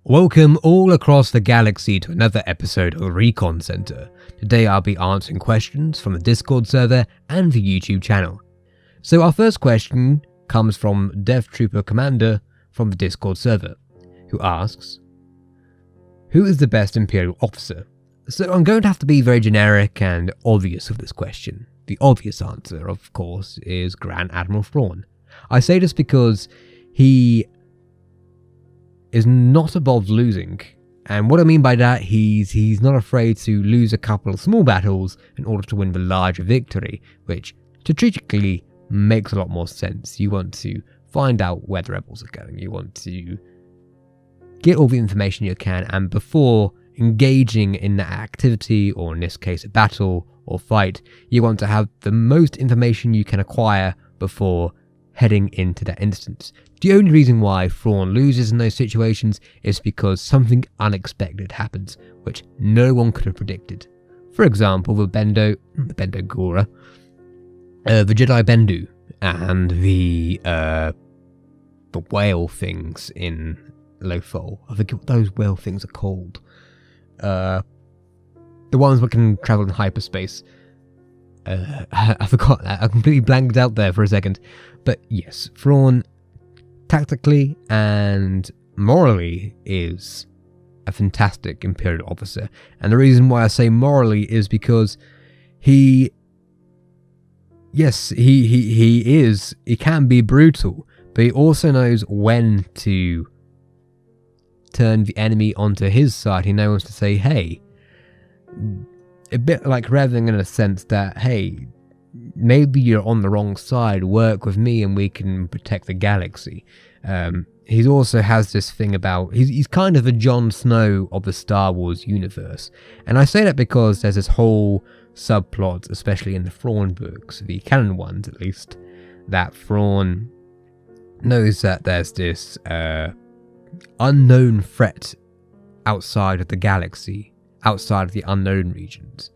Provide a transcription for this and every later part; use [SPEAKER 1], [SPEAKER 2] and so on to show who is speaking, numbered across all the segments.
[SPEAKER 1] Welcome all across the galaxy to another episode of Recon Centre. Today I'll be answering questions from the Discord server and the YouTube channel. So our first question comes from Death Trooper Commander from the Discord server, who asks, who is the best Imperial officer? So I'm going to have to be very generic and obvious with this question. The obvious answer, of course, is Grand Admiral Thrawn. I say this because he is not above losing, and what I mean by that, he's not afraid to lose a couple of small battles in order to win the larger victory, which strategically makes a lot more sense. You want to find out where the rebels are going, you want to get all the information you can, and before engaging in that activity, or in this case a battle or fight, you want to have the most information you can acquire before heading into that instance. The only reason why Thrawn loses in those situations is because something unexpected happens, which no one could have predicted. For example, the Bendo Gora, the Jedi Bendu, and the whale things in Lothal. I forget what those whale things are called. The ones that can travel in hyperspace. I forgot that. I completely blanked out there for a second. But yes, Thrawn, tactically and morally, is a fantastic Imperial officer. And the reason why I say morally is because he can be brutal, but he also knows when to turn the enemy onto his side. He knows to say, hey, a bit like Revan in a sense that, hey, maybe you're on the wrong side, work with me and we can protect the galaxy. He also has this thing about, he's kind of a Jon Snow of the Star Wars universe. And I say that because there's this whole subplot, especially in the Thrawn books, the canon ones at least, that Thrawn knows that there's this unknown threat outside of the galaxy, outside of the unknown regions.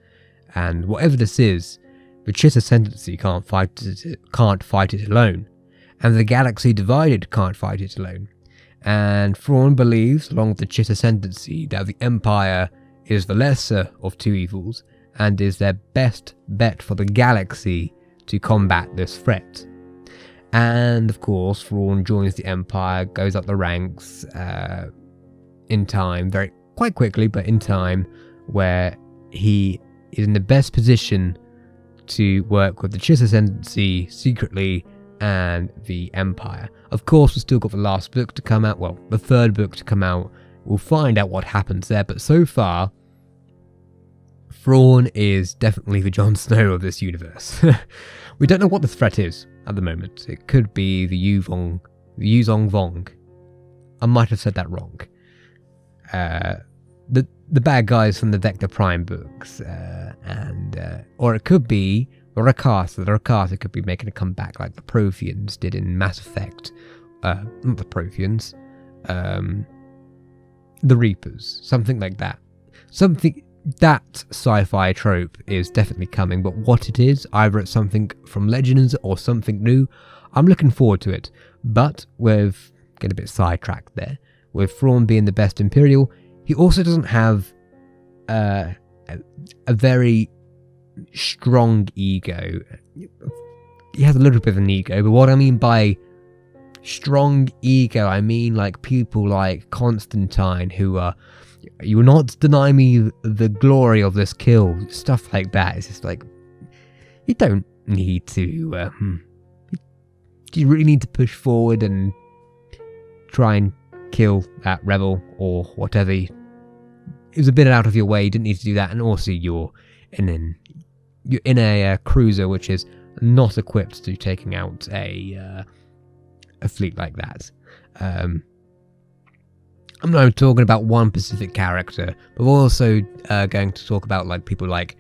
[SPEAKER 1] And whatever this is, the Chiss Ascendancy can't fight it alone, and the Galaxy Divided can't fight it alone. And Thrawn believes, along with the Chiss Ascendancy, that the Empire is the lesser of two evils, and is their best bet for the galaxy to combat this threat. And of course, Thrawn joins the Empire, goes up the ranks in time, quite quickly, but in time, where he is in the best position to work with the Chiss Ascendancy secretly and the Empire. Of course, we've still got the last book to come out, well, the third book to come out. We'll find out what happens there, but so far, Thrawn is definitely the Jon Snow of this universe. We don't know what the threat is at the moment. It could be the Yuzong Vong. I might have said that wrong. The bad guys from the Vector Prime books, or it could be the Rakatha. The Rakatha could be making a comeback like the Protheans did in Mass Effect. Not the Protheans, the Reapers, something like that. That sci-fi trope is definitely coming, but what it is, either it's something from Legends or something new, I'm looking forward to it. But with getting a bit sidetracked there, with Thrawn being the best Imperial, he also doesn't have a very strong ego. He has a little bit of an ego, but what I mean by strong ego, I mean like people like Constantine, who are, you will not deny me the glory of this kill, stuff like that. It's just like, you don't need to, do you really need to push forward and try and kill that rebel or whatever? It was a bit out of your way, you didn't need to do that, and also you're in a cruiser which is not equipped to taking out a fleet like that. I'm not talking about one specific character, but we're also going to talk about like people like,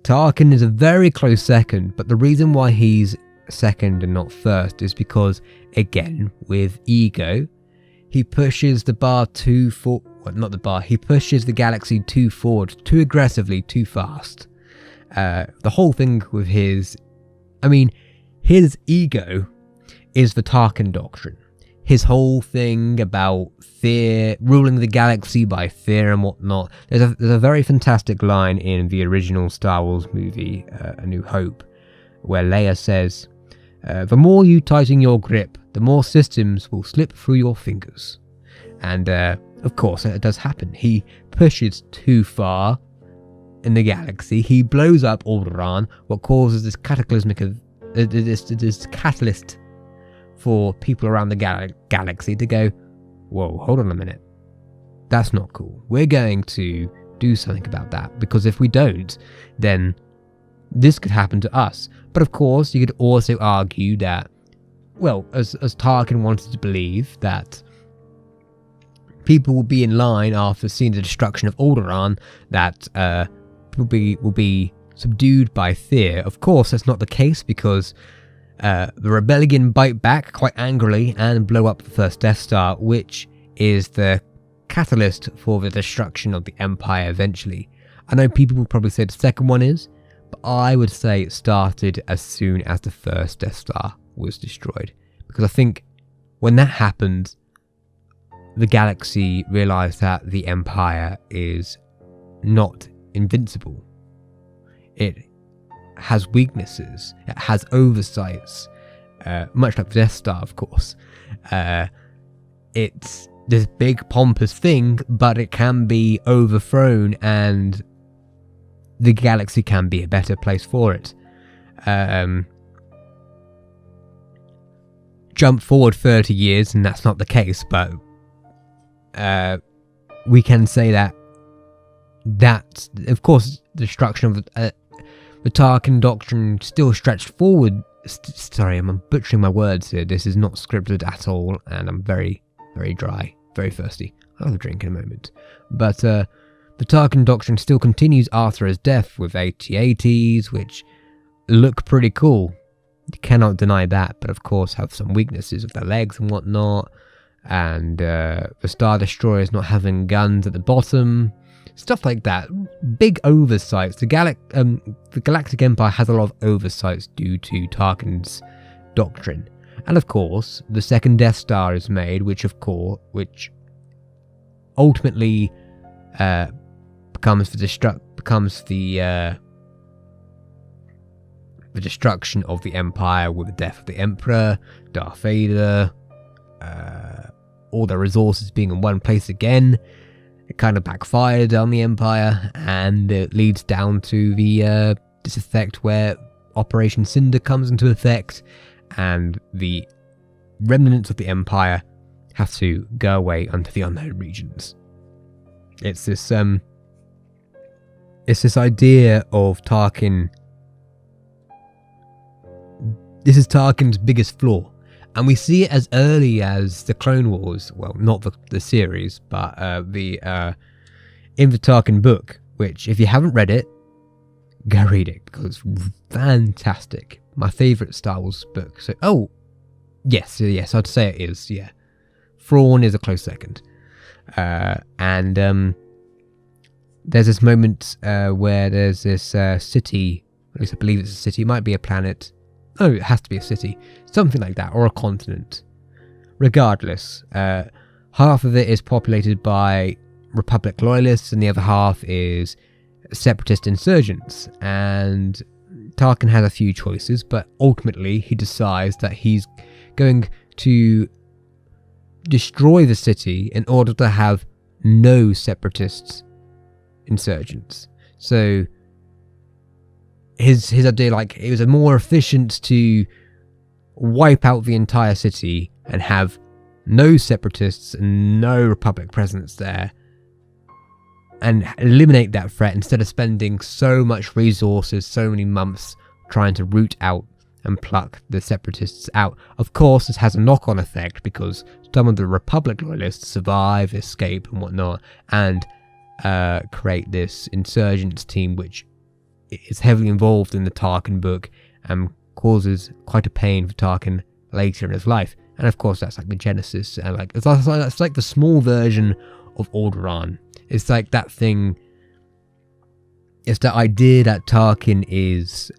[SPEAKER 1] Tarkin is a very close second, but the reason why he's second and not first is because, again, with ego, he pushes the bar too far. Well, not the bar. He pushes the galaxy too forward, too aggressively, too fast. The whole thing with his I mean, his ego is the Tarkin doctrine. His whole thing about fear, ruling the galaxy by fear and whatnot. There's a very fantastic line in the original Star Wars movie, A New Hope, where Leia says, the more you tighten your grip, the more systems will slip through your fingers. And of course, it does happen. He pushes too far in the galaxy. He blows up Alderaan, what causes this cataclysmic this catalyst for people around the galaxy to go, whoa, hold on a minute. That's not cool. We're going to do something about that, because if we don't, then this could happen to us. But of course, you could also argue that, well, as Tarkin wanted to believe, that people will be in line after seeing the destruction of Alderaan, that will be subdued by fear. Of course, that's not the case, because the rebellion bite back quite angrily and blow up the first Death Star, which is the catalyst for the destruction of the Empire eventually. I know people will probably say the second one is, but I would say it started as soon as the first Death Star was destroyed. Because I think when that happened, the galaxy realized that the Empire is not invincible. It has weaknesses, it has oversights, much like the Death Star, of course. It's this big pompous thing, but it can be overthrown and the galaxy can be a better place for it. Jump forward 30 years and that's not the case, but we can say that of course, the destruction of the Tarkin doctrine still stretched forward. Sorry, I'm butchering my words here. This is not scripted at all, and I'm very, very dry, very thirsty. I'll have a drink in a moment. But the Tarkin doctrine still continues after his death with AT-ATs, which look pretty cool. You cannot deny that, but of course have some weaknesses with their legs and whatnot. And the Star Destroyers not having guns at the bottom. Stuff like that. Big oversights. The Galactic Empire has a lot of oversights due to Tarkin's doctrine. And of course, the second Death Star is made, which ultimately becomes the destruction of the Empire with the death of the Emperor, Darth Vader, all the resources being in one place again. It kind of backfired on the Empire, and it leads down to the this effect where Operation Cinder comes into effect, and the remnants of the Empire have to go away into the unknown regions. It's this idea of Tarkin. This is Tarkin's biggest flaw. And we see it as early as the Clone Wars. Well, not the series, but in the Tarkin book, which, if you haven't read it, go read it, because it's fantastic. My favourite Star Wars book. So, yes, I'd say it is, yeah. Thrawn is a close second. And there's this moment where there's this city, at least I believe it's a city, it might be a planet. Oh, it has to be a city. Something like that, or a continent. Regardless, half of it is populated by Republic loyalists and the other half is separatist insurgents. And Tarkin has a few choices, but ultimately he decides that he's going to destroy the city in order to have no separatist insurgents. So his idea, like, it was more efficient to wipe out the entire city and have no separatists and no Republic presence there and eliminate that threat instead of spending so much resources, so many months trying to root out and pluck the separatists out. Of course, this has a knock-on effect because some of the Republic loyalists survive, escape and whatnot, and create this insurgents team which is heavily involved in the Tarkin book and causes quite a pain for Tarkin later in his life. And of course, that's like the Genesis, and it's like the small version of Alderaan. It's like that thing. It's the idea that Tarkin is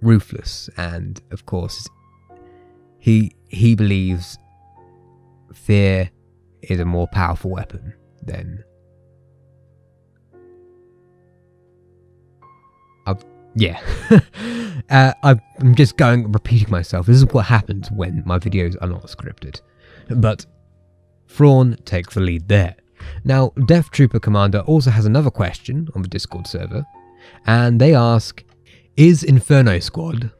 [SPEAKER 1] ruthless, and of course he believes fear is a more powerful weapon than I'm just repeating myself. This is what happens when my videos are not scripted. But Thrawn takes the lead there. Now, Death Trooper Commander also has another question on the Discord server, and they ask, is Inferno Squad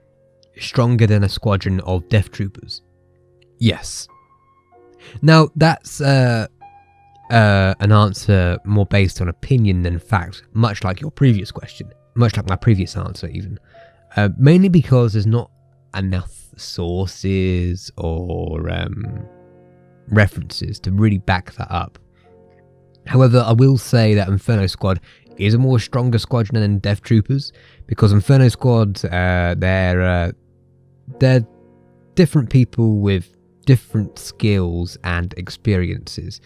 [SPEAKER 1] stronger than a squadron of Death Troopers? Yes. Now, that's an answer more based on opinion than fact, much like your previous question. Much like my previous answer, even. Mainly because there's not enough sources or references to really back that up. However, I will say that Inferno Squad is a more stronger squadron than Death Troopers, because Inferno Squad, they're different people with different skills and experiences.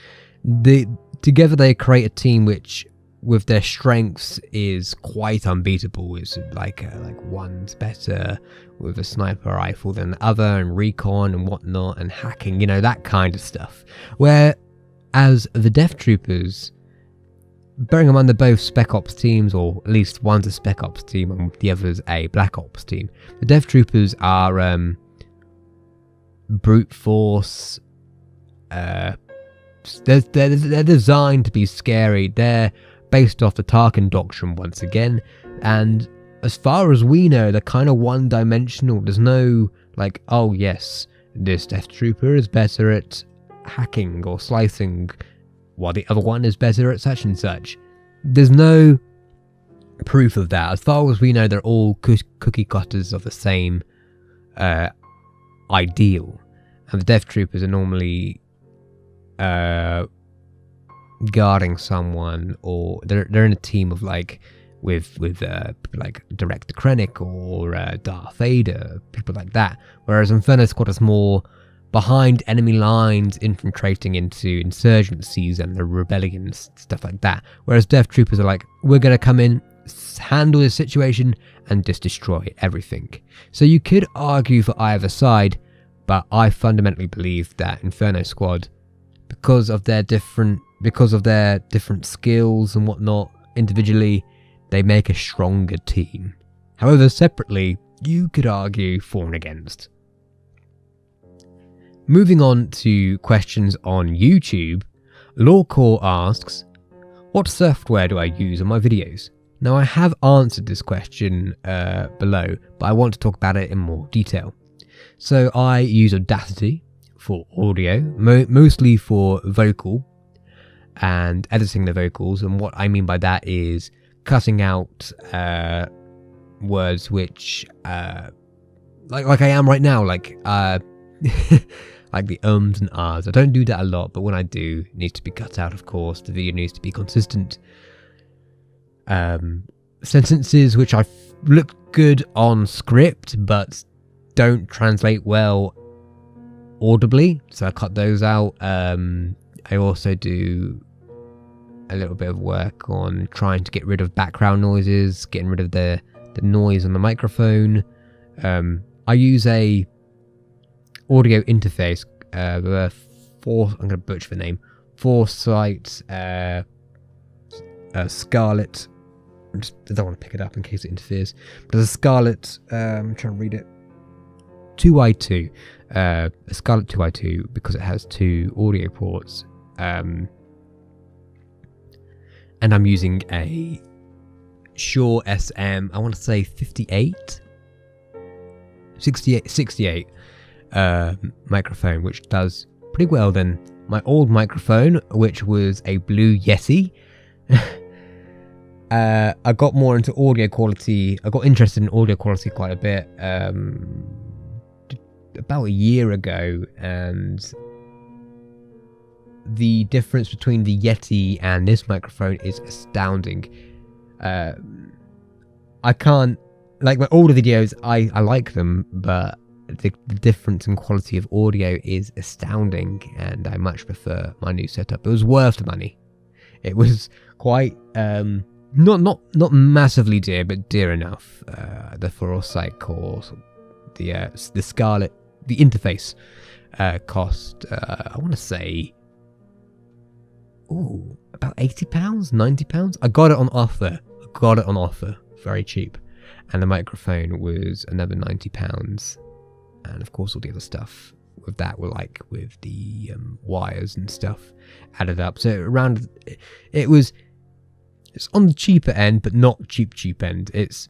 [SPEAKER 1] Together they create a team which, with their strengths, is quite unbeatable. It's like one's better with a sniper rifle than the other, and recon and whatnot, and hacking, that kind of stuff. Whereas the Death Troopers, bearing in mind they're both Spec Ops teams, or at least one's a Spec Ops team and the other's a Black Ops team, the Death Troopers are brute force. They're designed to be scary. They're based off the Tarkin doctrine once again, and as far as we know, they're kind of one-dimensional. There's no oh yes, this Death Trooper is better at hacking or slicing, while the other one is better at such and such. There's no proof of that. As far as we know, they're all cookie cutters of the same ideal, and the Death Troopers are normally guarding someone, or they're in a team of with Director Krennic or Darth Vader, people like that. Whereas Inferno Squad is more behind enemy lines, infiltrating into insurgencies and the rebellions, stuff like that. Whereas Death Troopers are we're gonna come in, handle this situation, and just destroy everything. So you could argue for either side, but I fundamentally believe that Inferno Squad, because of their different skills and whatnot, individually, they make a stronger team. However, separately, you could argue for and against. Moving on to questions on YouTube, Lawcore asks, what software do I use on my videos? Now, I have answered this question below, but I want to talk about it in more detail. So I use Audacity for audio, mostly for vocal and editing the vocals, and what I mean by that is cutting out words which like I am right now, like the ums and ahs. I don't do that a lot, but when I do, it needs to be cut out, of course. The video needs to be consistent. Sentences which look good on script but don't translate well audibly, so I cut those out. I also do a little bit of work on trying to get rid of background noises, getting rid of the noise on the microphone. I use a audio interface, I'm going to butcher the name, Foresight Scarlett. I don't want to pick it up in case it interferes. But there's a Scarlett, I'm trying to read it, 2i2, a Scarlett 2i2, because it has two audio ports. And I'm using a Shure SM, I want to say 68 microphone, which does pretty well than my old microphone, which was a Blue Yeti. I got more into audio quality. I got interested in audio quality quite a bit about a year ago, and the difference between the Yeti and this microphone is astounding. I can't, like my older videos, I like them, but the difference in quality of audio is astounding, and I much prefer my new setup. It was worth the money. It was quite not massively dear, but dear enough. The Foresight core, the Scarlet, the interface cost, I want to say, about £80, £90. I got it on offer. Very cheap. And the microphone was another £90. And of course all the other stuff with that were like with the wires and stuff added up. So around, it's on the cheaper end, but not cheap end. It's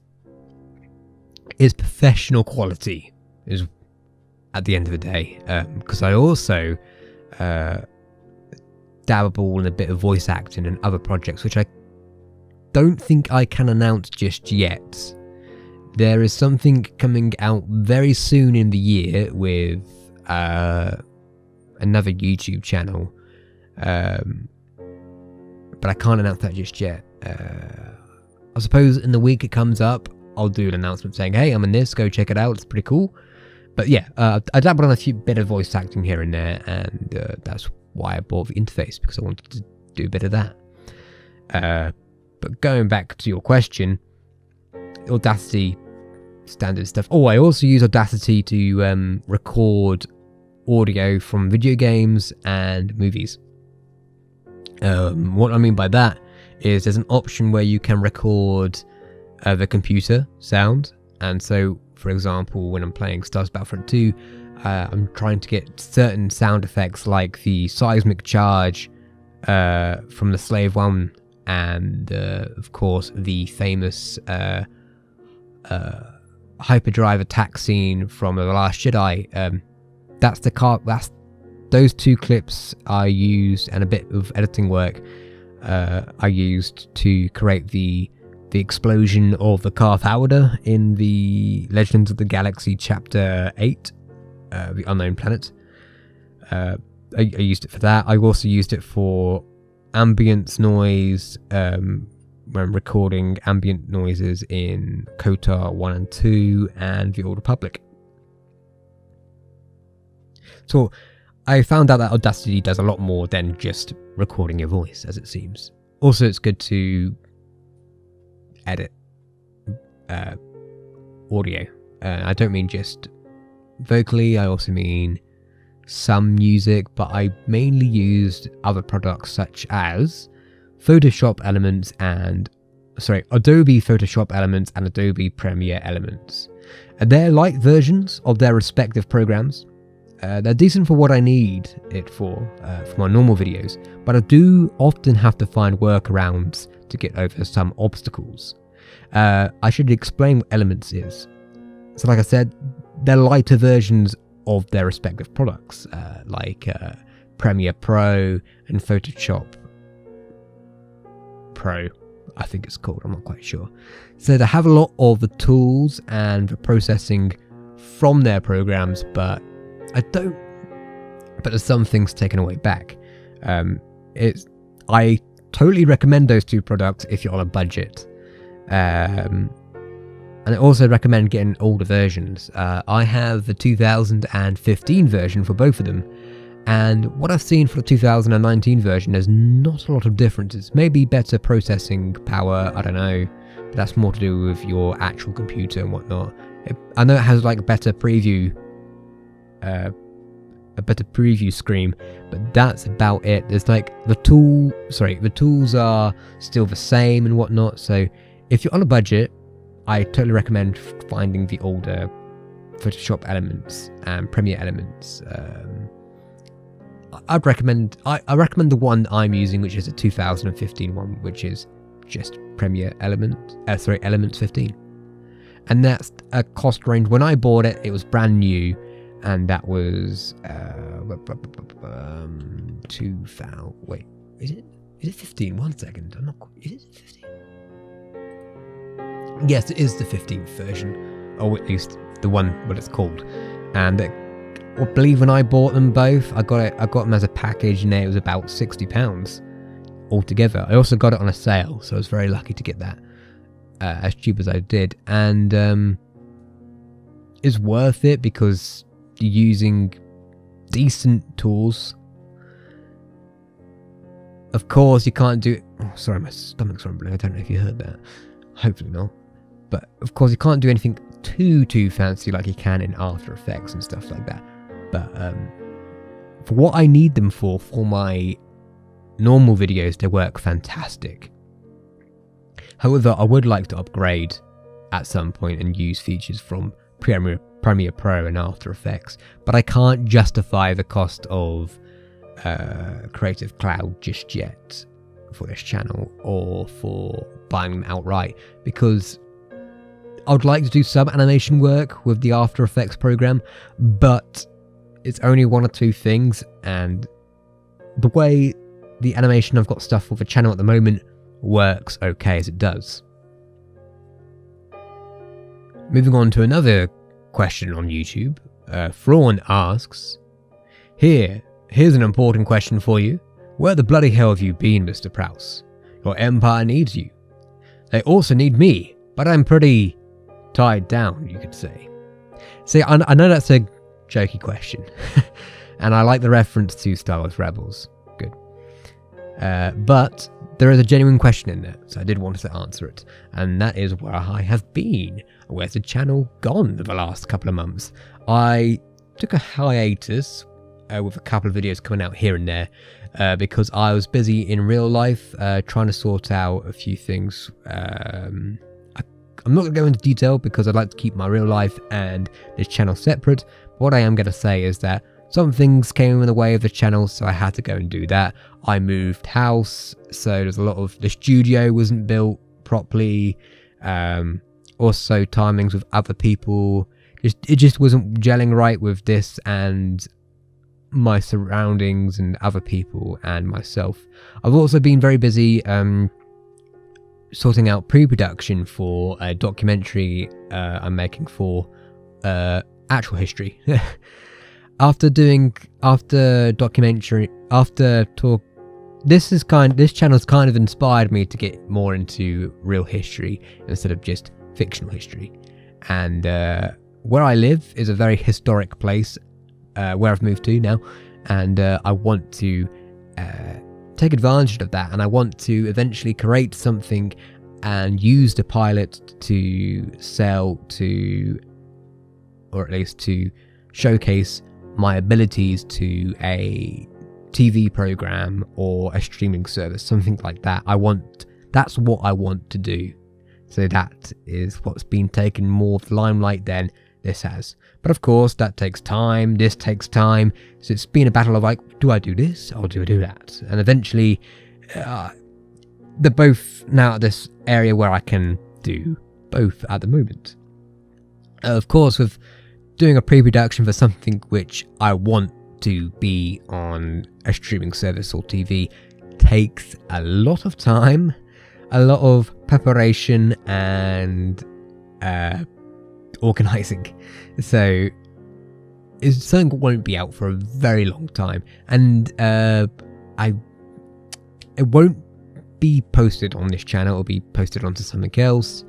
[SPEAKER 1] professional quality is at the end of the day. Because I also dabble in a bit of voice acting and other projects, which I don't think I can announce just yet. There is something coming out very soon in the year with another YouTube channel, but I can't announce that just yet. I suppose in the week it comes up, I'll do an announcement saying, hey, I'm in this, go check it out, it's pretty cool. But yeah, I dabbled on a bit of voice acting here and there, and that's why I bought the interface, because I wanted to do a bit of that. But going back to your question, Audacity, standard stuff. I also use Audacity to record audio from video games and movies. What I mean by that is there's an option where you can record the computer sound, and so, for example, when I'm playing Star Wars Battlefront 2, I'm trying to get certain sound effects like the seismic charge from the Slave One, and of course the famous hyperdrive attack scene from The Last Jedi. That's those two clips I used, and a bit of editing work I used to create the explosion of the Carth Howder in the Legends of the Galaxy Chapter 8, The Unknown Planet. I used it for that. I also used it for ambience noise when recording ambient noises in KOTOR 1 and 2 and The Old Republic. So I found out that Audacity does a lot more than just recording your voice, as it seems. Also, it's good to edit audio. I don't mean just vocally, I also mean some music, but I mainly used other products such as Adobe Photoshop Elements and Adobe Premiere Elements. They're light versions of their respective programs. They're decent for what I need it for my normal videos, but I do often have to find workarounds to get over some obstacles. I should explain what Elements is. So like I said, they're lighter versions of their respective products, like Premiere Pro and Photoshop Pro, I think it's called, I'm not quite sure. So they have a lot of the tools and the processing from their programs, but there's some things taken away back. I totally recommend those two products if you're on a budget. And I also recommend getting older versions. I have the 2015 version for both of them, and what I've seen for the 2019 version, there's not a lot of differences. Maybe better processing power, I don't know, but that's more to do with your actual computer and whatnot. I know it has like a better preview screen, but that's about it. There's like the tools are still the same and whatnot, so if you're on a budget, I totally recommend finding the older Photoshop Elements and Premiere Elements. I recommend the one I'm using, which is a 2015 one, which is just Premiere Elements 15. And that's a cost range. When I bought it, it was brand new, and that was 2000. Wait, is it 15? 1 second. I'm not. Is it 15? Yes, it is the 15th version, or at least the one what it's called. And I believe when I bought them both, I got them as a package, and it was about £60 altogether. I also got it on a sale, so I was very lucky to get that as cheap as I did, and it's worth it because you're using decent tools. Of course, you can't do... Oh, sorry, my stomach's rumbling. I don't know if you heard that. Hopefully not. But, of course, you can't do anything too fancy like you can in After Effects and stuff like that. But, for what I need them for my normal videos, they work fantastic. However, I would like to upgrade at some point and use features from Premiere Pro and After Effects, but I can't justify the cost of Creative Cloud just yet for this channel, or for buying them outright, because I would like to do some animation work with the After Effects program, but it's only one or two things, and the way the animation I've got stuff for the channel at the moment works okay as it does. Moving on to another question on YouTube, Thrawn asks, Here's an important question for you. Where the bloody hell have you been, Mr. Prowse? Your empire needs you. They also need me, but I'm pretty tied down, you could say. See, I know that's a jokey question, and I like the reference to Star Wars Rebels. Good. But there is a genuine question in there, so I did want to answer it, and that is where I have been. Where's the channel gone the last couple of months? I took a hiatus with a couple of videos coming out here and there because I was busy in real life trying to sort out a few things. I'm not going to go into detail because I'd like to keep my real life and this channel separate. What I am going to say is that some things came in the way of the channel, so I had to go and do that. I moved house, so there's a lot of... The studio wasn't built properly. Also, timings with other people. It just wasn't gelling right with this and my surroundings and other people and myself. I've also been very busy sorting out pre-production for a documentary I'm making for actual history. This channel's kind of inspired me to get more into real history instead of just fictional history. And where I live is a very historic place, where I've moved to now, and I want to take advantage of that, and I want to eventually create something and use the pilot to sell to, or at least to showcase my abilities to a TV program or a streaming service, something like that. That's what I want to do. So that is what's been taking more of the limelight than this has. But of course, that takes time. This takes time. So it's been a battle of like, do I do this or do I do that? And eventually, they're both now at this area where I can do both at the moment. Of course, with doing a pre-production for something which I want to be on a streaming service or TV takes a lot of time, a lot of preparation and organising. So it's something that won't be out for a very long time, and it won't be posted on this channel. It'll be posted onto something else.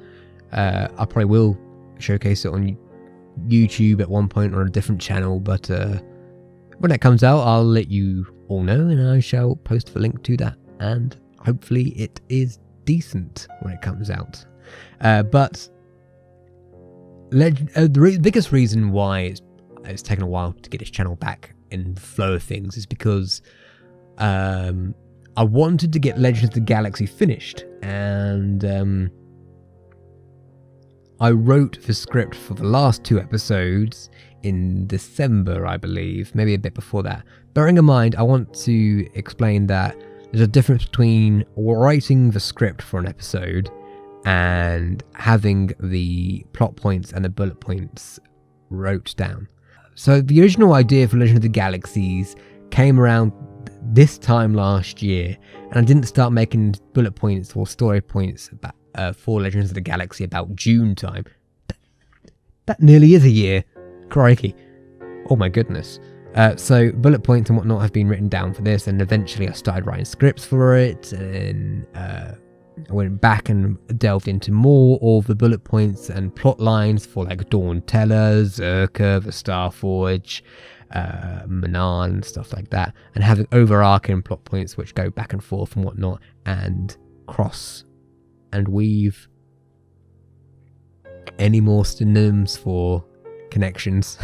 [SPEAKER 1] I probably will showcase it on YouTube at one point or a different channel, but when it comes out, I'll let you all know, and I shall post the link to that, and hopefully it is decent when it comes out. But the biggest reason why it's taken a while to get this channel back in the flow of things is because I wanted to get Legends of the Galaxy finished, and I wrote the script for the last 2 episodes in December, I believe, maybe a bit before that. Bearing in mind, I want to explain that there's a difference between writing the script for an episode and having the plot points and the bullet points wrote down. So the original idea for Legend of the Galaxies came around this time last year, and I didn't start making bullet points or story points about, for Legends of the Galaxy about June time. That nearly is a year. Crikey. Oh my goodness. So bullet points and whatnot have been written down for this, and eventually I started writing scripts for it, and I went back and delved into more of the bullet points and plot lines for like Dawn Teller, Zerka, the Starforge, Manan, stuff like that, and having overarching plot points which go back and forth and whatnot, and cross and weave any more synonyms for connections.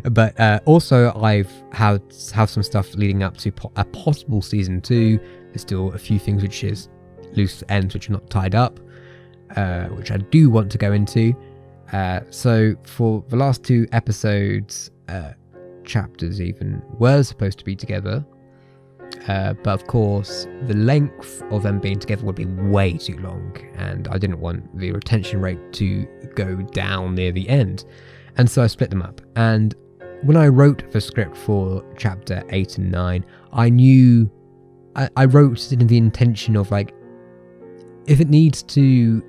[SPEAKER 1] But also I've have some stuff leading up to a possible season 2. There's still a few things which is loose ends which are not tied up, which I do want to go into. So for the last 2 episodes, chapters even were supposed to be together, but of course the length of them being together would be way too long, and I didn't want the retention rate to go down near the end, and so I split them up. And when I wrote the script for chapter 8 and 9, I knew I wrote it in the intention of like, if it needs to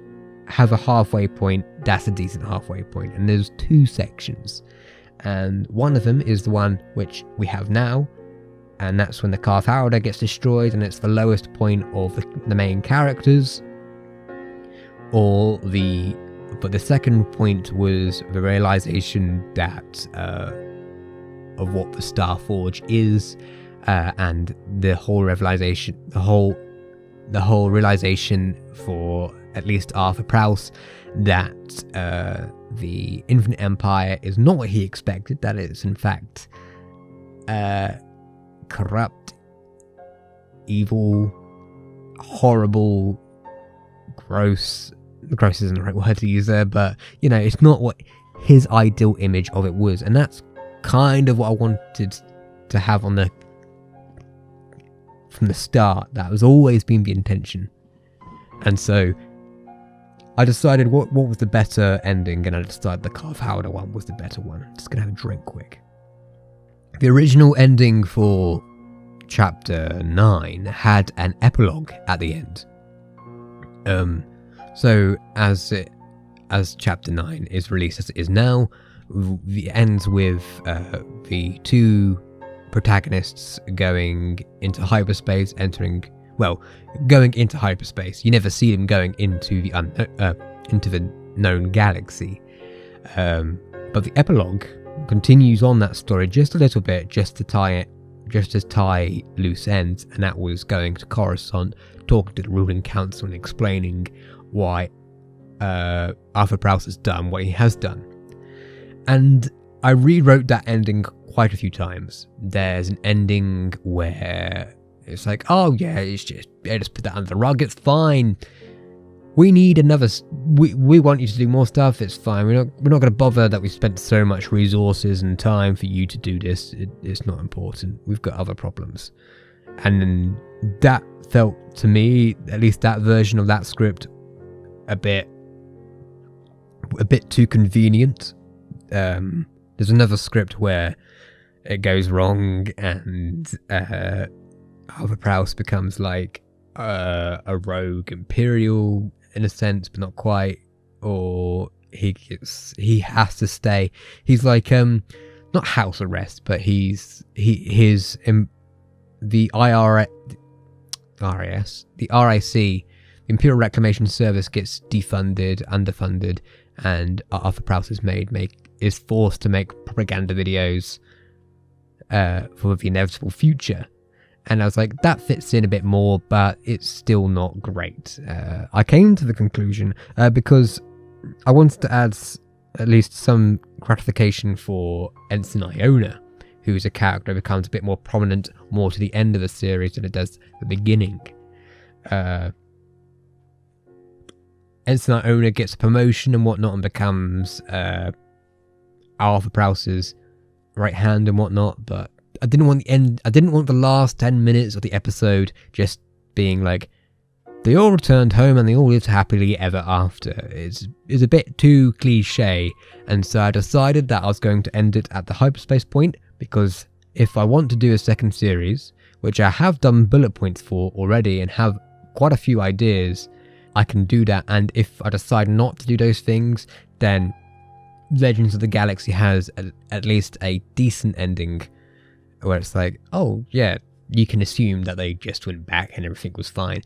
[SPEAKER 1] have a halfway point, that's a decent halfway point, and there's 2 sections, and one of them is the one which we have now, and that's when the Carth Howder gets destroyed, and it's the lowest point of the main characters. But the second point was the realization that of what the Starforge is, and the whole realization for at least Arthur Prowse that the Infinite Empire is not what he expected, that it's in fact corrupt, evil, horrible, gross isn't the right word to use there, but you know, it's not what his ideal image of it was, and that's kind of what I wanted to have from the start. That was always been the intention. And so I decided what was the better ending, and I decided the Carth Howder one was the better one. Just gonna have a drink quick. The original ending for chapter 9 had an epilogue at the end. So as chapter 9 is released as it is now, it ends with the 2 protagonists going into hyperspace, going into hyperspace. You never see them going into the known galaxy. But the epilogue continues on that story just a little bit, just to tie loose ends, and that was going to Coruscant, talking to the ruling council and explaining why Arthur Prowse has done what he has done. And I rewrote that ending quite a few times. There's an ending where it's like, oh yeah, just put that under the rug, it's fine. We need another. We want you to do more stuff. It's fine. We're not going to bother that we spent so much resources and time for you to do this. It's not important. We've got other problems. And then that felt to me, at least that version of that script, a bit too convenient. There's another script where it goes wrong, and Arthur Prowse becomes like a rogue Imperial in a sense, but not quite, or he has to stay. He's like not house arrest, but the RIC, the Imperial Reclamation Service, gets defunded, underfunded, and Arthur Prowse is forced to make propaganda videos for the inevitable future. And I was like, that fits in a bit more, but it's still not great. I came to the conclusion, because I wanted to add at least some gratification for Ensign Iona, who is a character who becomes a bit more prominent more to the end of the series than it does the beginning. Ensign Iona gets a promotion and whatnot and becomes Arthur Prowse's right hand and whatnot, but I didn't want the last 10 minutes of the episode just being like, they all returned home and they all lived happily ever after. It's a bit too cliche, and so I decided that I was going to end it at the hyperspace point, because if I want to do a second series, which I have done bullet points for already and have quite a few ideas, I can do that. And if I decide not to do those things, then Legends of the Galaxy has at least a decent ending, where it's like, oh yeah, you can assume that they just went back and everything was fine.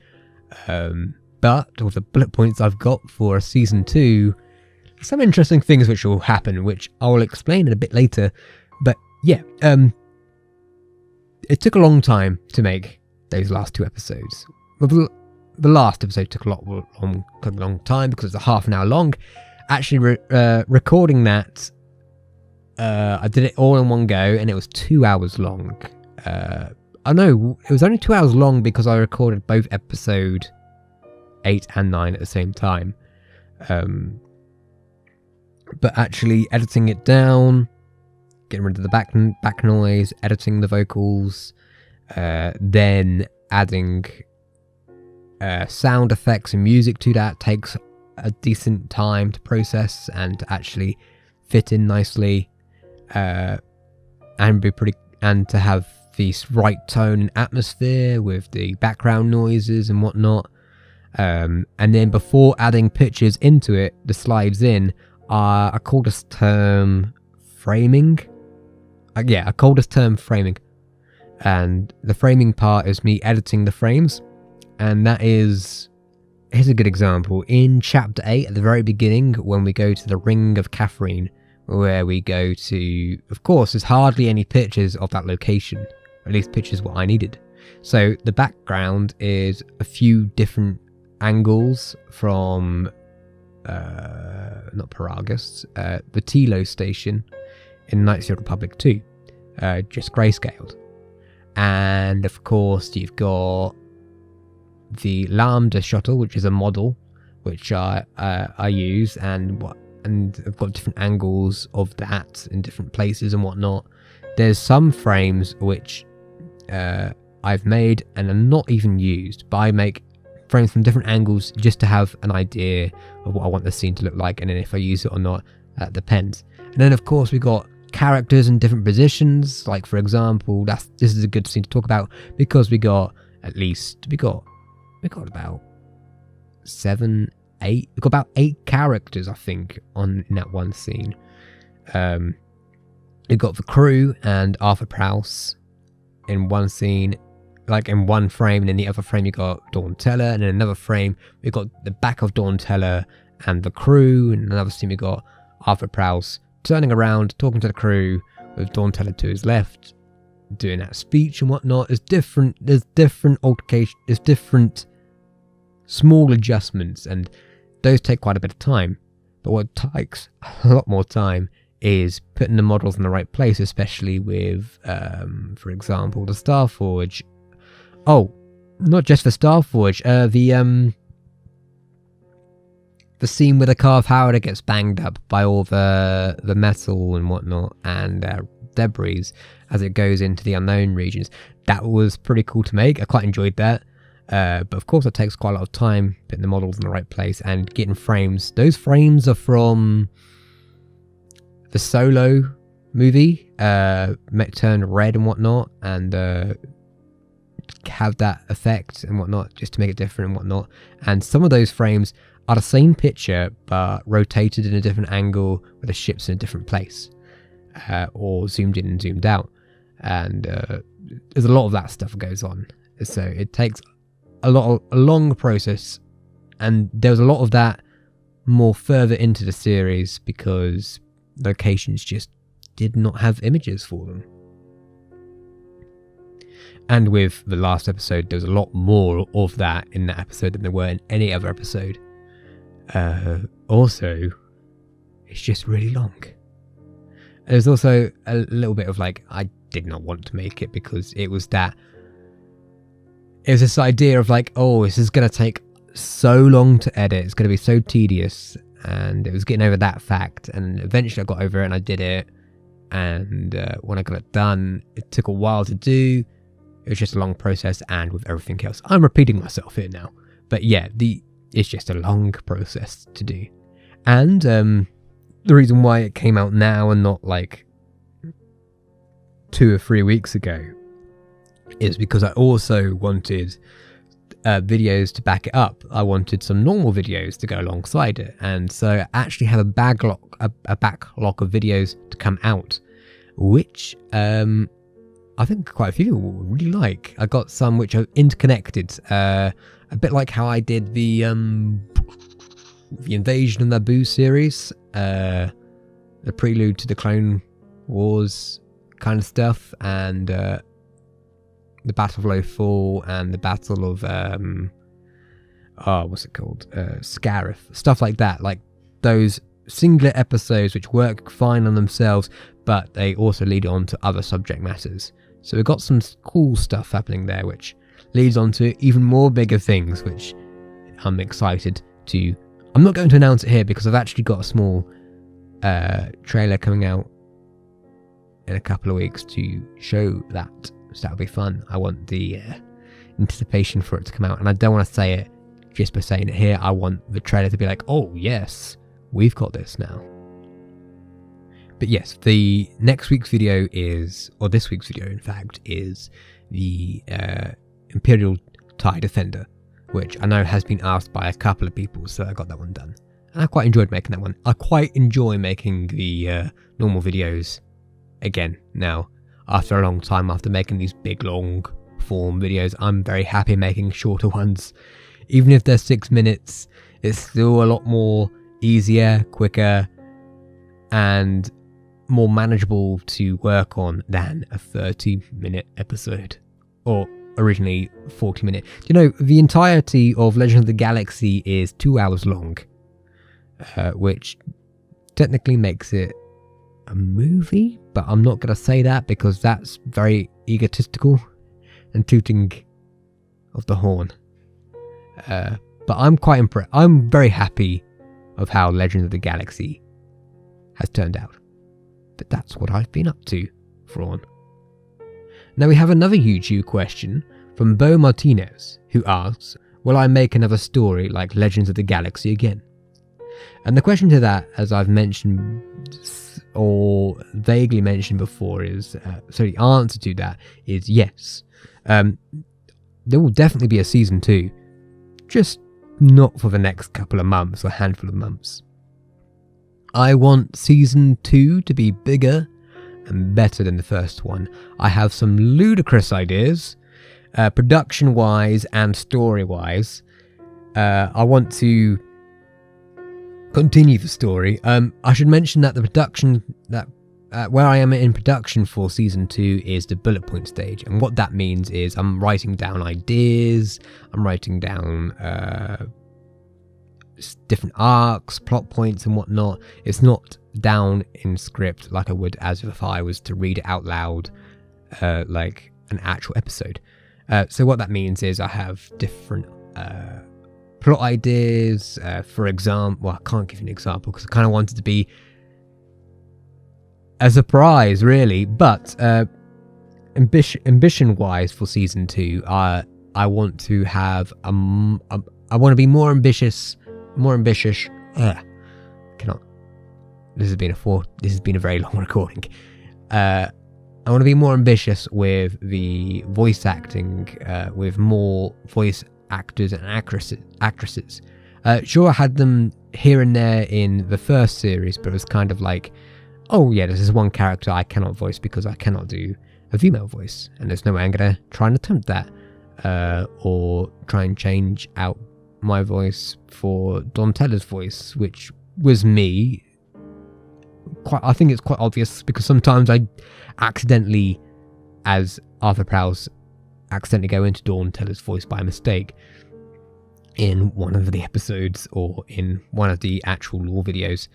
[SPEAKER 1] But But with the bullet points I've got for season 2, some interesting things which will happen, which I'll explain in a bit later. But yeah, it took a long time to make those last 2 episodes. Well, the last episode took a long time because it's a half an hour long. Actually, recording that, I did it all in one go, and it was 2 hours long. I know it was only 2 hours long because I recorded both episode 8 and 9 at the same time. But actually editing it down, getting rid of the back noise, editing the vocals, then adding sound effects and music to that takes a decent time to process and to actually fit in nicely, and to have the right tone and atmosphere with the background noises and whatnot. And then before adding pictures into it, the slides in, I call this term framing. I call this term framing. And the framing part is me editing the frames. And that is, here's a good example. In chapter 8, at the very beginning, when we go to the Ring of Catherine, where we go to, of course, there's hardly any pictures of that location. At least pictures what I needed. So the background is a few different angles from, not Paragus, the Tilo station in Knights of the Republic 2, just grayscaled. And of course you've got the Lambda shuttle, which is a model which I use, and I've got different angles of that in different places and whatnot. There's some frames which I've made and are not even used, but I make frames from different angles just to have an idea of what I want the scene to look like, and then if I use it or not, that depends. And then of course we got characters in different positions, like for example, this is a good scene to talk about because we got about 7, 8, we got about 8 characters I think in that one scene. We got the crew and Arthur Prowse in one scene, like in one frame, and in the other frame you got Dawn Teller, and in another frame we got the back of Dawn Teller and the crew, and in another scene we got Arthur Prowse turning around, talking to the crew with Dawn Teller to his left, doing that speech and whatnot. There's different altercation, there's different small adjustments, and those take quite a bit of time. But what takes a lot more time is putting the models in the right place, especially with, for example, the Starforge. Oh, not just the Starforge, the scene where the Carve Howdah gets banged up by all the metal and whatnot and debris as it goes into the unknown regions. That was pretty cool to make. I quite enjoyed that. But of course it takes quite a lot of time putting the models in the right place and getting frames. Those frames are from the Solo movie, turned red and whatnot, and have that effect and whatnot, just to make it different and whatnot. And some of those frames are the same picture but rotated in a different angle where the ship's in a different place, or zoomed in and zoomed out. And there's a lot of that stuff goes on, so it takes a long process, and there's a lot of that more further into the series because locations just did not have images for them. And with the last episode, there was a lot more of that in that episode than there were in any other episode. Also, it's just really long. There's also a little bit of like, I did not want to make it because it was this idea of like, oh, this is going to take so long to edit, it's going to be so tedious, and it was getting over that fact, and eventually I got over it and I did it, and when I got it done, it took a while to do. It was just a long process, and with everything else, I'm repeating myself here now, but yeah, it's just a long process to do. And the reason why it came out now and not like 2 or 3 weeks ago is because I also wanted videos to back it up. I wanted some normal videos to go alongside it, and so I actually have a backlog of videos to come out, which I think quite a few people will really like. I got some which are interconnected, a bit like how I did the Invasion of Naboo series, the prelude to the Clone Wars kind of stuff, and the Battle of Lothal and the Battle of what's it called? Scarif, stuff like that. Like those singular episodes which work fine on themselves, but they also lead on to other subject matters. So we've got some cool stuff happening there, which leads on to even more bigger things, which I'm excited to. I'm not going to announce it here because I've actually got a small trailer coming out in a couple of weeks to show that. So that'll be fun. I want the anticipation for it to come out, and I don't want to say it just by saying it here. I want the trailer to be like, oh yes, we've got this now. But yes, the next week's video is, or this week's video in fact, is the Imperial TIE Defender, which I know has been asked by a couple of people, so I got that one done. And I quite enjoyed making that one. I quite enjoy making the normal videos again now. After a long time, after making these big long form videos, I'm very happy making shorter ones. Even if they're 6 minutes, it's still a lot more easier, quicker, and more manageable to work on than a 30-minute episode. Or originally 40-minute. You know, the entirety of Legend of the Galaxy is 2 hours long, which technically makes it a movie, but I'm not going to say that because that's very egotistical and tooting of the horn. But I'm quite impressed. I'm very happy of how Legend of the Galaxy has turned out. But that's what I've been up to, Thrawn. Now we have another YouTube question from Bo Martinez, who asks, will I make another story like Legends of the Galaxy again? And the question to that, as I've mentioned or vaguely mentioned before, is so the answer to that is yes. There will definitely be a season 2, just not for the next couple of months or handful of months. I want season 2 to be bigger and better than the first one. I have some ludicrous ideas, production wise and story wise. I want to continue the story. I should mention that the production, that where I am in production for season 2 is the bullet point stage, and what that means is I'm writing down ideas, I'm writing down different arcs, plot points and whatnot. It's not down in script like I would as if I was to read it out loud like an actual episode. So what that means is I have different plot ideas. For example, well, I can't give you an example because I kind of wanted to be a surprise really, but ambition wise for season 2, I want to have I want to be more ambitious. Cannot. This has been a very long recording. I want to be more ambitious with the voice acting, with more voice actors and actresses. Sure, I had them here and there in the first series, but it was kind of like, oh yeah, this is one character I cannot voice because I cannot do a female voice, and there's no way I'm gonna try and attempt that, or try and change out my voice for Dontella's voice, which was me. I think it's quite obvious because sometimes I accidentally, as Arthur Prowse, accidentally go into Dontella's voice by mistake in one of the episodes or in one of the actual lore videos.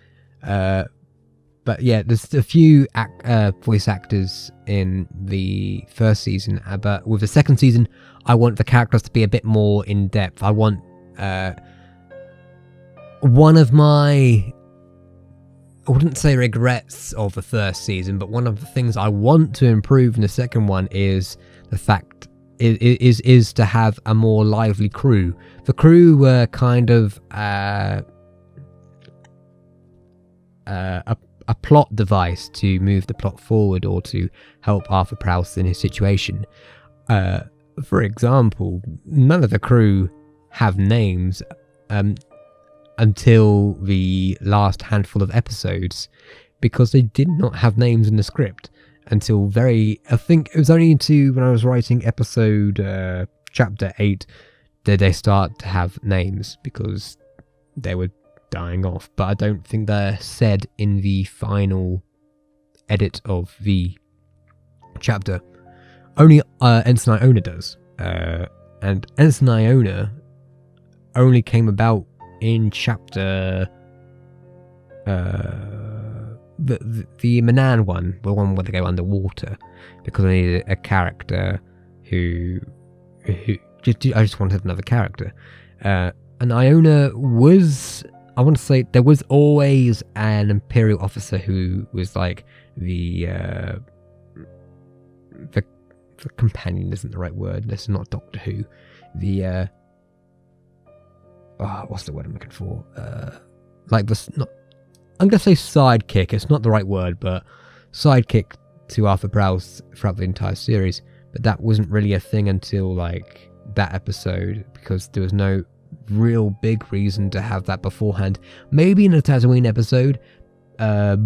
[SPEAKER 1] But yeah, there's a few voice actors in the first season, but with the second season, I want the characters to be a bit more in depth. I want one of my, I wouldn't say regrets of the first season, but one of the things I want to improve in the second one is the fact is to have a more lively crew. The crew were kind of a plot device to move the plot forward or to help Arthur Prowse in his situation. For example, none of the crew have names until the last handful of episodes because they did not have names in the script. until I think it was only into when I was writing episode chapter 8 that they start to have names, because they were dying off. But I don't think they're said in the final edit of the chapter. Only Ensign Iona does. And Ensign Iona only came about in chapter the Manan one, the one where they go underwater, because I needed a character who I just wanted another character. And Iona was, I want to say, there was always an Imperial officer who was like the companion isn't the right word. This is not Doctor Who. What's the word I'm looking for? I'm gonna say sidekick. It's not the right word, but sidekick to Arthur Prowse throughout the entire series. But that wasn't really a thing until like that episode, because there was no real big reason to have that beforehand. Maybe in a Tatooine episode, but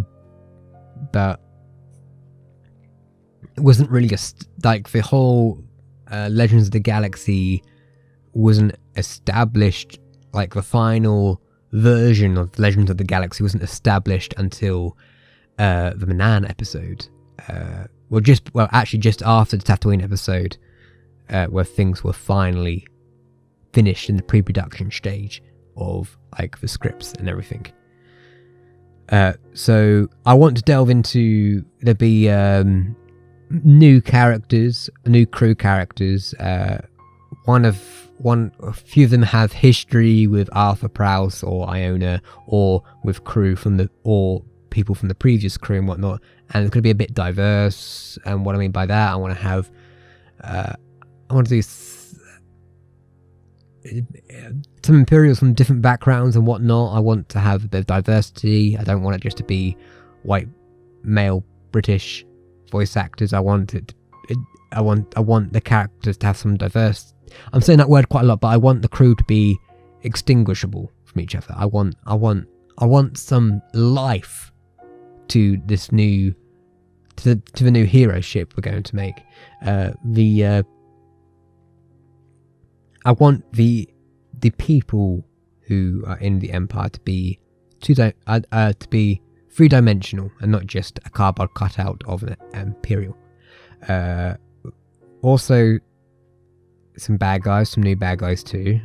[SPEAKER 1] it wasn't really like the whole Legends of the Galaxy wasn't established. Like the final version of Legends of the Galaxy wasn't established until the Manan episode. Actually just after the Tatooine episode, where things were finally finished in the pre-production stage of like the scripts and everything. So I want to delve into there'll be new characters, new crew characters. A few of them have history with Arthur Prowse or Iona, or with crew or people from the previous crew and whatnot. And it's going to be a bit diverse. And what I mean by that, I want to do some Imperials from different backgrounds and whatnot. I want to have a bit of diversity. I don't want it just to be white, male, British voice actors. I want the characters to have some diverse. I'm saying that word quite a lot, but I want the crew to be extinguishable from each other. I want some life to this new, to the new hero ship we're going to make. I want the people who are in the Empire to be three-dimensional and not just a cardboard cutout of an Imperial. Also, some new bad guys too.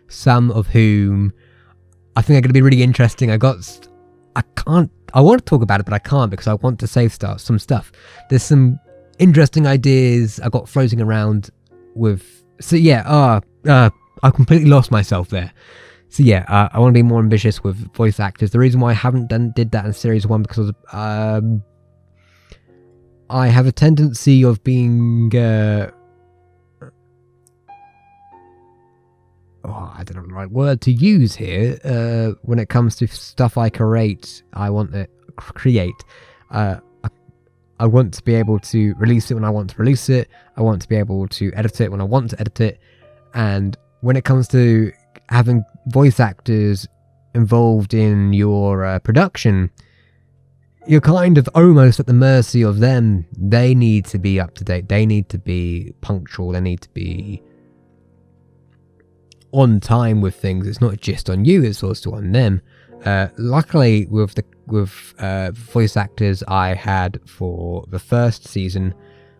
[SPEAKER 1] Some of whom I think are going to be really interesting. I want to talk about it, but I can't because I want to save some stuff. There's some interesting ideas I got floating around with. So yeah, I completely lost myself there. So yeah, I want to be more ambitious with voice actors. The reason why I haven't did that in Series 1 because I have a tendency of being I don't know the right word to use here. When it comes to stuff I create, I want to create. I want to be able to release it when I want to release it. I want to be able to edit it when I want to edit it. And when it comes to having voice actors involved in your production, you're kind of almost at the mercy of them. They need to be up to date. They need to be punctual. They need to be on time with things. It's not just on you, it's also on them. Luckily, with voice actors I had for the first season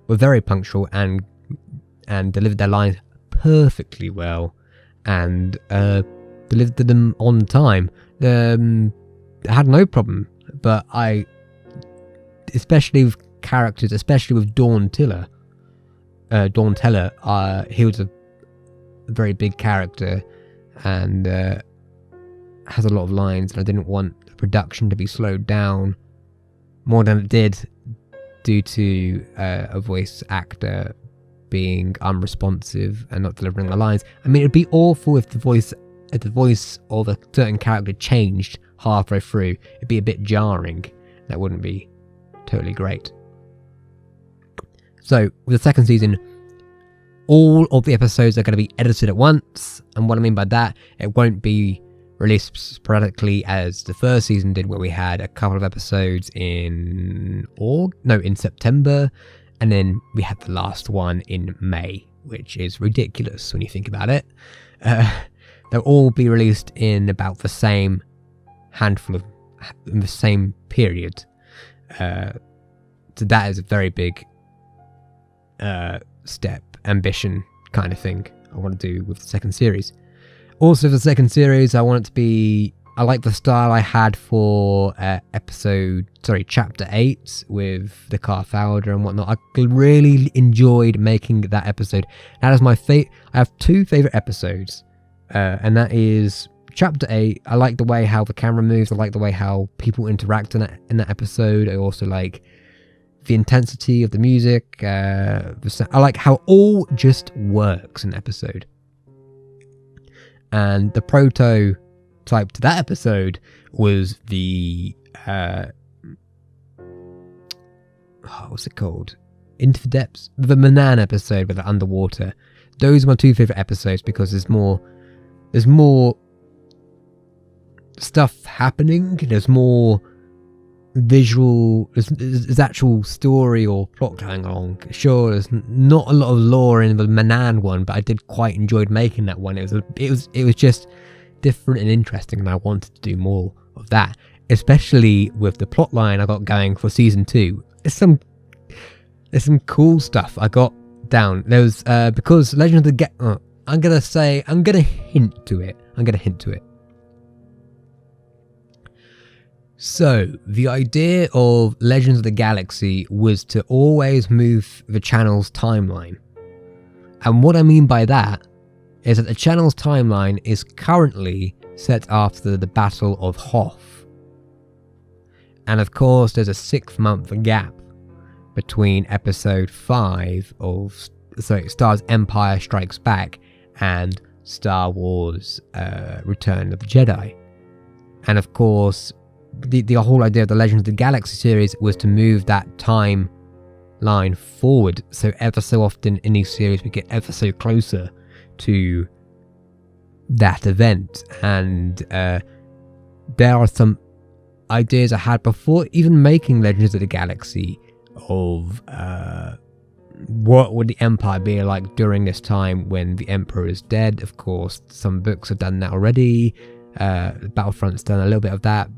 [SPEAKER 1] were very punctual and delivered their lines perfectly well and delivered them on time. I had no problem, but especially with characters, especially with Dawn Teller, he was a very big character and has a lot of lines, and I didn't want the production to be slowed down more than it did due to a voice actor being unresponsive and not delivering the lines. I mean, it'd be awful if the voice of a certain character changed halfway through. It'd be a bit jarring. That wouldn't be totally great. So with the second season, all of the episodes are going to be edited at once, and what I mean by that, it won't be released sporadically as the first season did, where we had a couple of episodes in September, and then we had the last one in May, which is ridiculous when you think about it. They'll all be released in about the same handful of, in the same period. So that is a very big step, ambition kind of thing I want to do with the second series. Also, for the second series, I want it to be... I like the style I had for chapter 8 with the car founder and whatnot. I really enjoyed making that episode. That is my favorite. I have two favorite episodes, and that is chapter 8. I like the way how the camera moves. I like the way how people interact in that episode. I also like the intensity of the music. I like how all just works in an episode. And the prototype to that episode was the what's it called? Into the Depths, the Manan episode with the underwater. Those are my two favorite episodes because there's more stuff happening. There's more visual. There's actual story or plot going along. Sure, there's not a lot of lore in the Manan one, but I did quite enjoyed making that one. It was just different and interesting, and I wanted to do more of that, especially with the plot line I got going for season 2. There's some cool stuff I got down. There was because Legend of the I'm gonna hint to it. So, the idea of Legends of the Galaxy was to always move the channel's timeline. And what I mean by that is that the channel's timeline is currently set after the Battle of Hoth. And of course, there's a 6-month gap between episode 5 of Star Empire Strikes Back and Star Wars Return of the Jedi. And of course, the whole idea of the Legends of the Galaxy series was to move that timeline forward. So ever so often in these series we get ever so closer to that event. And there are some ideas I had before even making Legends of the Galaxy of what would the Empire be like during this time when the Emperor is dead. Of course, some books have done that already. Battlefront's done a little bit of that.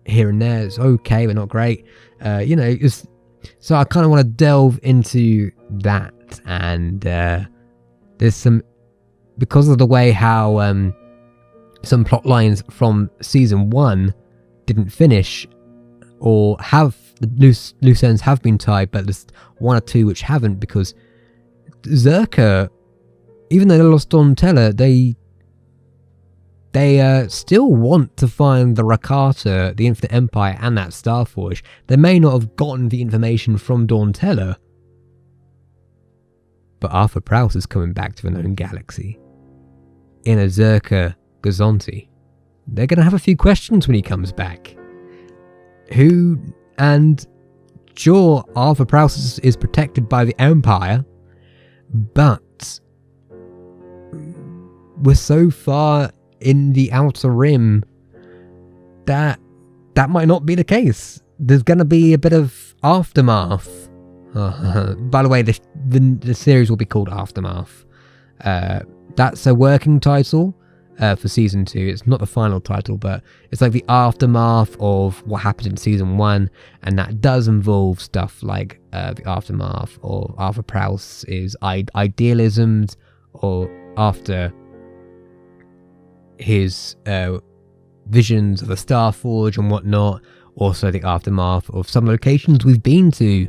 [SPEAKER 1] Here and there, it's okay, but not great. So I kind of want to delve into that, and there's some, because of the way how some plot lines from season 1 didn't finish, or have the loose ends have been tied, but there's one or two which haven't, because Zerka, even though they lost Dawn Teller, they still want to find the Rakata, the Infinite Empire, and that Starforge. They may not have gotten the information from Dawn Teller, but Arthur Prowse is coming back to the known galaxy in a Zerka Gazonti. They're going to have a few questions when he comes back. Sure, Arthur Prowse is protected by the Empire, but we're so far in the Outer Rim that might not be the case. There's going to be a bit of aftermath. By the way, the series will be called Aftermath. That's a working title for season 2. It's not the final title, but it's like the aftermath of what happened in season 1, and that does involve stuff like the aftermath of Arthur Prowse's idealisms, or after his visions of the Starforge and whatnot. Also the aftermath of some locations we've been to,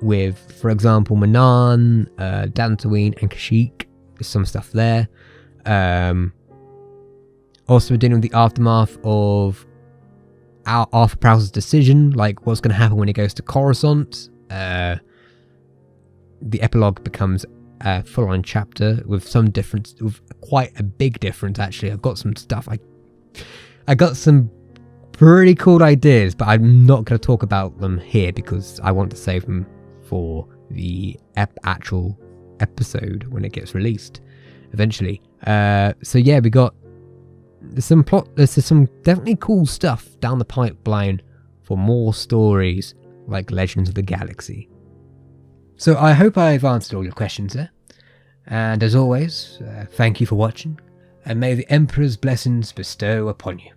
[SPEAKER 1] with, for example, Manan, Dantooine and Kashyyyk. There's some stuff there. Also we're dealing with the aftermath of Arthur Prowse's decision, like what's going to happen when he goes to Coruscant. The epilogue becomes a full-on chapter with some difference, with quite a big difference actually. I've got some stuff, I got some pretty cool ideas, but I'm not going to talk about them here because I want to save them for the actual episode when it gets released eventually. So yeah, we got some there's some definitely cool stuff down the pipeline for more stories like Legends of the Galaxy. So I hope I've answered all your questions there. And as always, thank you for watching, and may the Emperor's blessings bestow upon you.